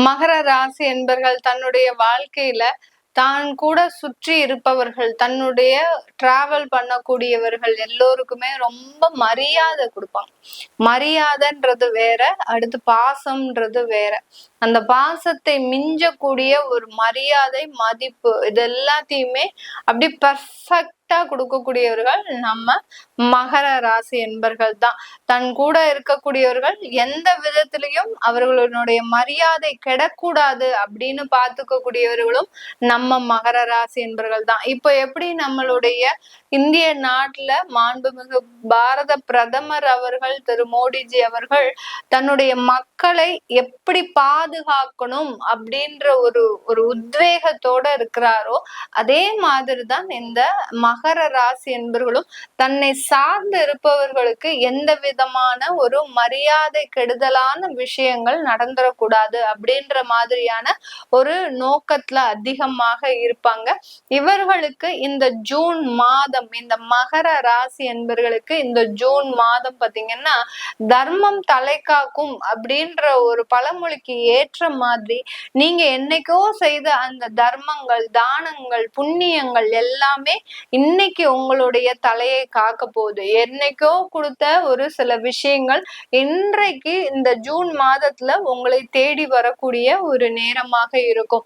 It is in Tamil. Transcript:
மகர ராசி என்பர்கள் தன்னுடைய வாழ்க்கையில தான் கூட சுற்றி இருப்பவர்கள், தன்னுடைய டிராவல் பண்ணக்கூடியவர்கள் எல்லோருக்குமே ரொம்ப மரியாதை கொடுப்பாங்க. மரியாதைன்றது வேற, அடுத்து பாசம்ன்றது வேற. அந்த பாசத்தை மிஞ்சக்கூடிய ஒரு மரியாதை, மதிப்பு இது எல்லாத்தையுமே அப்படி பர்ஃபெக்டா கொடுக்கக்கூடியவர்கள் நம்ம மகர ராசி என்பர்கள் தான். தன் கூட இருக்கக்கூடியவர்கள் எந்த விதத்திலையும் அவர்களுடைய மரியாதை கெடக்கூடாது அப்படின்னு பார்த்துக்க கூடியவர்களும் நம்ம மகர ராசி என்பர்கள் தான். இப்போ எப்படி நம்மளுடைய இந்திய நாட்டுல மாண்புமிகு பாரத பிரதமர் அவர்கள் திரு மோடிஜி அவர்கள் தன்னுடைய மக்களை எப்படி பாதுகாக்கணும் அப்படின்ற ஒரு உத்வேகத்தோட இருக்கிறாரோ, அதே மாதிரிதான் இந்த மகர ராசி என்பவர்களும் தன்னை சார்ந்து இருப்பவர்களுக்கு எந்த விதமான ஒரு மரியாதை கெடுதலான விஷயங்கள் நடந்துடக்கூடாது அப்படின்ற மாதிரியான ஒரு நோக்கத்துல அதிகமாக இருப்பாங்க. இவர்களுக்கு இந்த ஜூன் மாதம், இந்த மகர ராசி என்பவர்களுக்கு இந்த ஜூன் மாதம் பாத்தீங்கன்னா தர்மம் தலை காக்கும் அப்படின்ற ஒரு பழமொழிக்கு ஏற்ற மாதிரி நீங்க என்னைக்கோ செய்த அந்த தர்மங்கள், தானங்கள், புண்ணியங்கள் எல்லாமே இன்னைக்கு உங்களுடைய தலையை காக்க போகுது. என்னைக்கோ கொடுத்த ஒரு சில விஷயங்கள் இன்றைக்கு இந்த ஜூன் மாதத்துல உங்களை தேடி வரக்கூடிய ஒரு நேரமாக இருக்கும்.